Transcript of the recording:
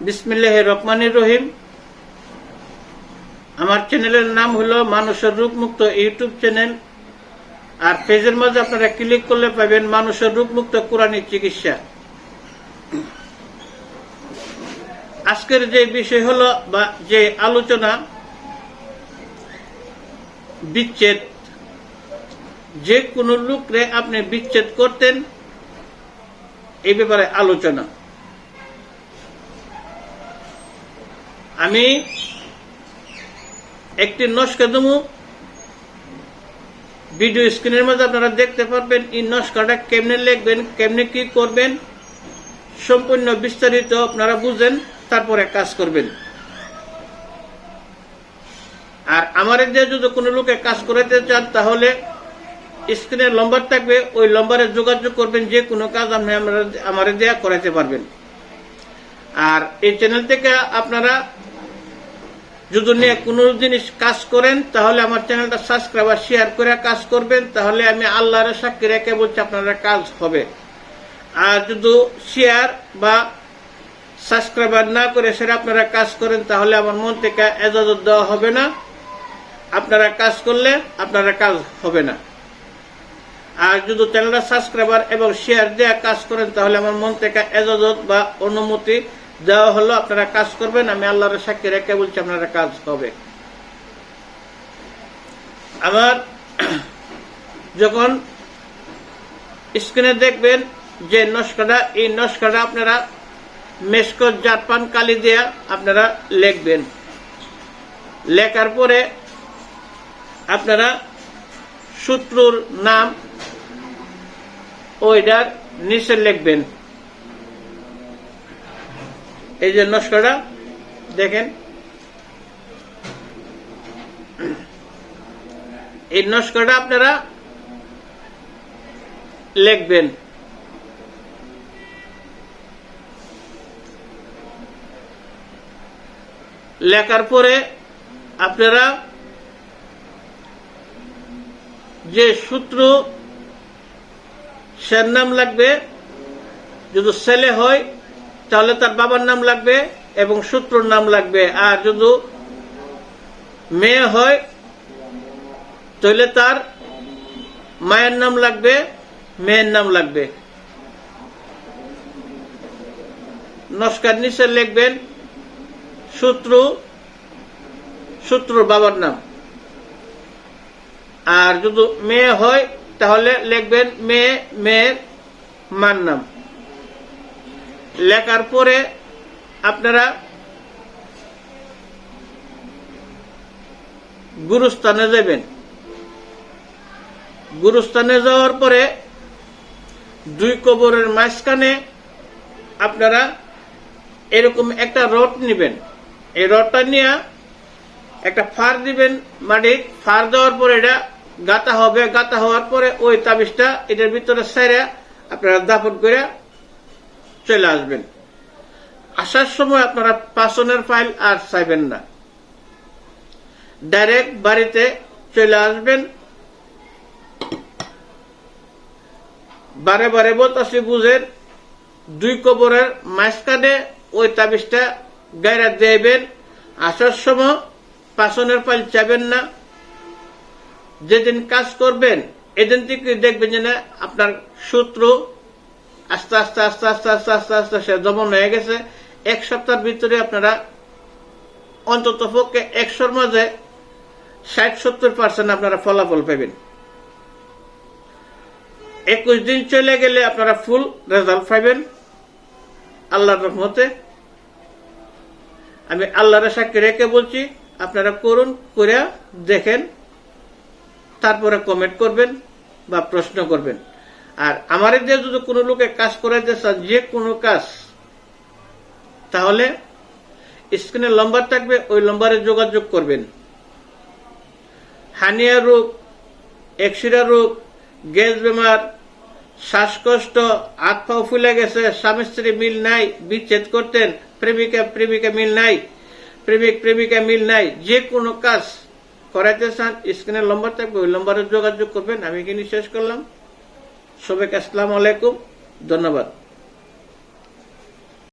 বিসমিল্লাহির রহমানির রহিম। আমার চ্যানেলের নাম হলো মানুষের রোগ মুক্ত ইউটিউব চ্যানেল। আর পেজের মাঝে আপনারা ক্লিক করলে পাবেন মানুষের রোগ মুক্ত কোরআনিক চিকিৎসা। আজকের যে বিষয় হলো বা যে আলোচনা, বিচ্ছেদ। যে কোনো লোকরে আপনি বিচ্ছেদ করতেন, এই ব্যাপারে আলোচনা। আমি একটি নস্কা দেবো, ভিডিও স্ক্রিনের মধ্যে আপনারা দেখতে পারবেন। এই নস্কাটা কেমনে লিখবেন, কেমনে কি করবেন, সম্পূর্ণ বিস্তারিত আপনারা বুঝেন, তারপরে কাজ করবেন। আর আমার দিয়ে যদি কোনো লোকে কাজ করাতে চান, তাহলে স্ক্রিনে নম্বর থাকবে, ওই নম্বরে যোগাযোগ করবেন। যে কোনো কাজ আপনি আমার দেয়া করাতে পারবেন। আর এই চ্যানেল থেকে আপনারা যদি নিয়ে কোনো জিনিস কাজ করেন, তাহলে আমার চ্যানেলটা সাবস্ক্রাইব আর শেয়ার করে কাজ করবেন। তাহলে আমি আল্লাহর সাক্ষী রেখে বলছি, আপনারা কাজ হবে। আর যদি শেয়ার বা সাবস্ক্রাইবার না করে সেটা আপনারা কাজ করেন, তাহলে আমার মন থেকে এজাজত দেওয়া হবে না। আপনারা কাজ করলে আপনারা কাজ হবে না। আর যদি চ্যানেলটা সাবস্ক্রাইবার এবং শেয়ার দিয়ে কাজ করেন, তাহলে আমার মন থেকে এজাজত বা অনুমতি দেওয়া হলো, আপনারা কাজ করবেন। আমি আল্লাহর সাক্ষী রেখে বলছি, আপনারা কাজ হবে। আমার যখন স্ক্রিনে দেখবেন যে নস্কাটা, এই নস্কাটা আপনারা মেশকট জারপান কালি দিয়ে আপনারা লিখবেন। লেখার পরে আপনারা শত্রুর নাম ওইটার নিচে লিখবেন। এই যে নস্কাটা দেখেন, এই নস্কাটা আপনারা লিখবেন। লেখার পরে আপনারা যে সূত্র সের নাম লাগবে। যদি ছেলে হয় তাহলে তার বাবার নাম লাগবে এবং সূত্রর নাম লাগবে। আর যদি মেয়ে হয় তাহলে তার মায়ের নাম লাগবে, মেয়ের নাম লাগবে। নস্কার নিচে লিখবেন সূত্রর বাবার নাম। আর যদি মেয়ে হয় তাহলে লিখবেন মেয়ের মার নাম। লেখার পরে আপনারা গুরুস্থানে যাবেন। গুরুস্থানে যাওয়ার পরে দুই কবরের মাঝখানে আপনারা এরকম একটা রড নিবেন। এই রডটা নিয়ে একটা ফার দিবেন মাটি। ফার দেওয়ার পরে এটা গাঁথা হবে। গাঁথা হওয়ার পরে ওই তাবিজটা এটার ভিতরে ছেড়ে আপনারা দাফন করে চলে আসবেন। আসার সময় আপনারা পাচনের ফাইল আর চাইবেন না, ডাইরেক্ট বাড়িতে চলে আসবেন। বারে বারে বলতেছি বুঝেন, দুই কবরের মাঝখানে ওই তাবিজটা গায়রা দেবেন। আসার সময় পাচনের ফাইল চাইবেন না। যেদিন কাজ করবেন এদিন থেকে দেখবেন যে না আপনার শত্রু আস্তে আস্তে আস্তে আস্তে আস্তে আস্তে আস্তে সে দমন হয়ে গেছে। এক সপ্তাহের ভিতরে আপনারা অন্তত পক্ষে 100-র মাঝে 60-70% আপনারা ফলাফল পাবেন। 21 দিন চলে গেলে আপনারা ফুল রেজাল্ট পাবেন আল্লাহর রহমতে। আমি আল্লাহর সাক্ষী রেখে বলছি, আপনারা করুন, করে দেখেন, তারপরে কমেন্ট করবেন বা প্রশ্ন করবেন। আর আমার দিয়ে যদি কোনো লোকে কাজ করাইতে চান, যে কোনো কাজ, তাহলে স্ক্রিনে নম্বর থাকবে, ওই নম্বরে যোগাযোগ করবেন। হানিয়া রোগ, এক্সিরা রোগ, গ্যাস বেমার, শ্বাসকষ্ট, হাত পা ফুলে গেছে, স্বামী স্ত্রী মিল নাই, বিচ্ছেদ করতেন, প্রেমিকা মিল নাই, প্রেমিকা মিল নাই, যে কোনো কাজ করাইতে চান, স্ক্রিনের নম্বর থাকবে, ওই নম্বরে যোগাযোগ করবেন। আমি এখানে শেষ করলাম। সবাইকে আসসালামু আলাইকুম, ধন্যবাদ।